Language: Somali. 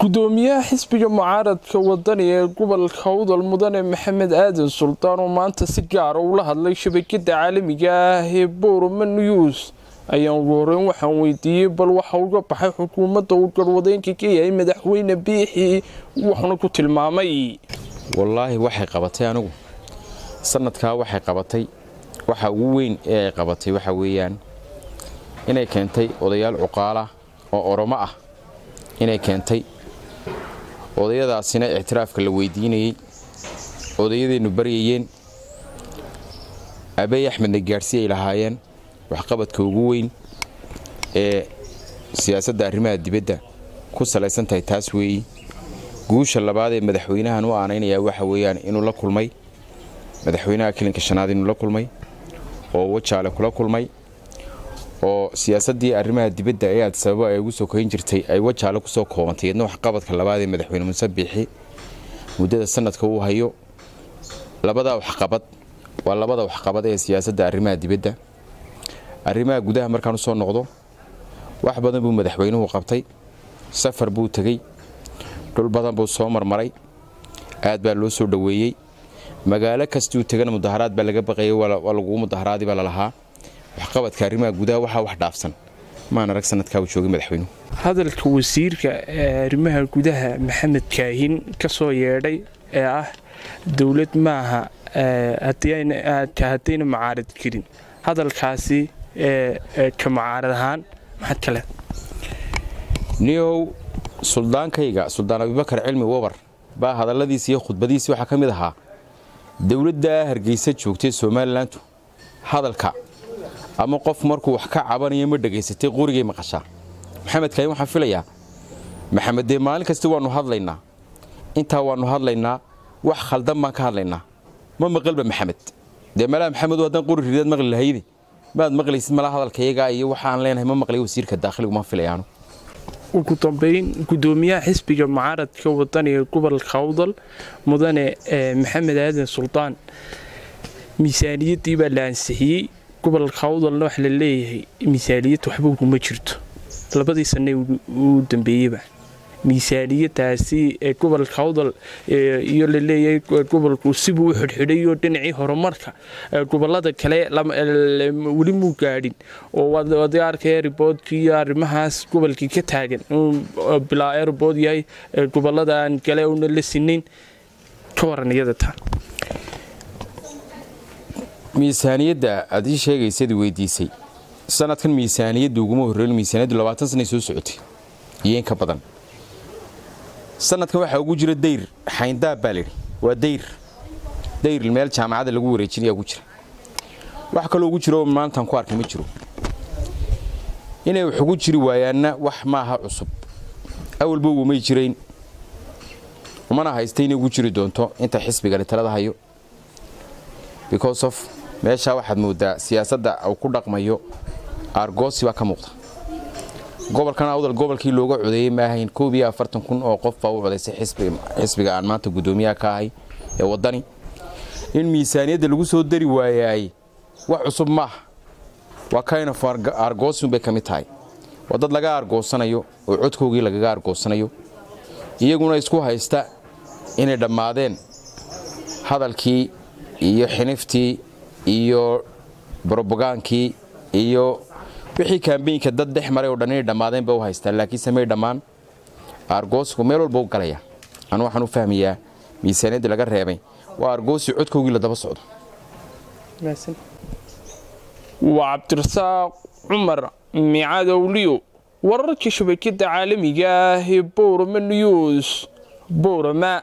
gudoomiyaha xisbiga mucaaradka wadani ee gobolka Awdal Mudane Maxamed Aadan Sultaan oo maanta si gaar ah ula hadlay shabakada caalamiga ah ee Boorama News ayaan ugu horreyn waxaan weydiiyay bal waxa uga baxay xukuumadda uu garwadeenka ka yahay madaxweyne Biixi waxna ku tilmaamay wallahi waxay qabatay anigu sanadka waxay qabatay waxa ugu weyn ee ay qabatay waxa weeyaan inay keentay odayaal cuqaala oo Oromo ah inay keentay odayadaasina ictiraafka la weydiinayay odayadeenu bariyeen Abay Axmed Gaarsiye ilaahayeen wax qabadka ugu weyn ee siyaasadda arrimaha dibadda ku saleysan tahay taas weey guusha labaad ee madaxweynahan uu aaneynaya waxa weeyaan inuu la kulmay madaxweynaha kilinka shanaad inuu la kulmay oo wajaale kula kulmay oo siyaasadii arrimaha dibadda ay sabab ay ugu soo koyn jirtay ay wajaale ku soo koobantay wax qabadka labaad ee madaxweyne Muuse Biixi muddada sanadka uu hayo labada wax qabad ee siyaasadda arrimaha dibadda arrimaha gudaha markaan soo noqdo wax badan buu madaxweynuhu qabtay safar buu tagay dhul badan buu soo marmaray aad baa loo soo dhaweeyay magaalo kastuu tagana mudaharaad baa laga baqayay waa lagu mudaharaadi baa la lahaa wax qabadka arrimaha gudaha waxa wax dhaafsan ma arag sanadka uu joogay madaxweynuhu hadalka wasiirka arrimaha gudaha Maxamed Kaahin ka soo yeedhay ee ah dawlad maaha hadayna mucaarad kirin hadalkaasi ka mucaarad ahaan maxad kale niyow suldaankayga Suldaan Abubakar Cilmi Wabar baa hadaladiisa iyo khudbadiisa waxa kamid ahaa dawladda Hargeysa joogtay Soomaaliland hadalka ama qof markuu wax ka cabanayo ma dhageysatay qurigay maqashaa Maxamed Kaahin waxa filayaa Maxamed de maalin kasta waanu hadlaynaa inta waanu hadlaynaa wax khaldan ma ka hadlaynaa ma maqalba Maxamed de mala Maxamed wadan quri ridaad maqli lahaydi baad maqlaysid mala hadalkayga iyo waxa aan leenahay ma maqlay wasiirka dakhliga ma filayaan ugu dambeyn gudoomiyaha xisbiga mucaaradka wadani ee gobolka Awdal Mudane Maxamed Aadan Sultaan miisaaniyadii baa la ansixiyay gobolka Awdalna wax la leeyahay miisaaniyad waxba kuma jirto labadii sano uu dambeeyay miisaaniyadaasi ee gobolka Awdal iyo la leeyahay gobolku sibuu u xidhxidhay oo dhinacii horumarka gobolada kale wali muu gaadhin oo wada arkay riboodkii arrimahaas gobolkii ka taagan bilaa airport yahay goboladan kale oo la sinayn ka waraniyada taa miisaaniyada aad ii sheegaysid weydiisay sanadkan miisaaniyadu ugu horreeyay miisaaniyadu 20 sano soo socotay iyo ka badan sanadkan waxa ugu jira deyr xayndaab baa waa deyr meel jaamacada lagu wareejinayo ugu jira wax kale ugu jiro maanta ku arkay ma jiro inay wax ugu jiri waayaana wax maaha cusub awalba uu ma jireen umana haystay ugu jiri doonto inta xisbiga talada hayo because of meesha waxaad moodaa siyaasadda uu ku dhaqmayo argoosi waa ka muuqda gobolkan Awdal gobolkii looga codeeyay ma ahayn 41 oo qof baa u codeysay xisbiga aan maanta gudoomiyaha ka ahay ee wadani in miisaaniyada lagu soo dari waayay wax cusub ma waa kayna argoosi bay kamid tahay wadad laga argoosanayo oo codkoogii laga argoosanayo iyaguna isku haysta inay dhamaadeen hadalkii iyo xiniftii iyo propagandkii iyo wixii campaign-ka dad dhexmaray oo dhan ay dhamaadeen baa u haystaan laakiin samay dhamaan argoosku meel walba u galaya aan waxaan u fahmiyaa miisaaniyada laga reebay waa argoosi codkoogii la daba socdo waa Cabdirasaaq Cumar Micaadowliyo wararka shabakada caalamiga ah ee Boorama News Boorama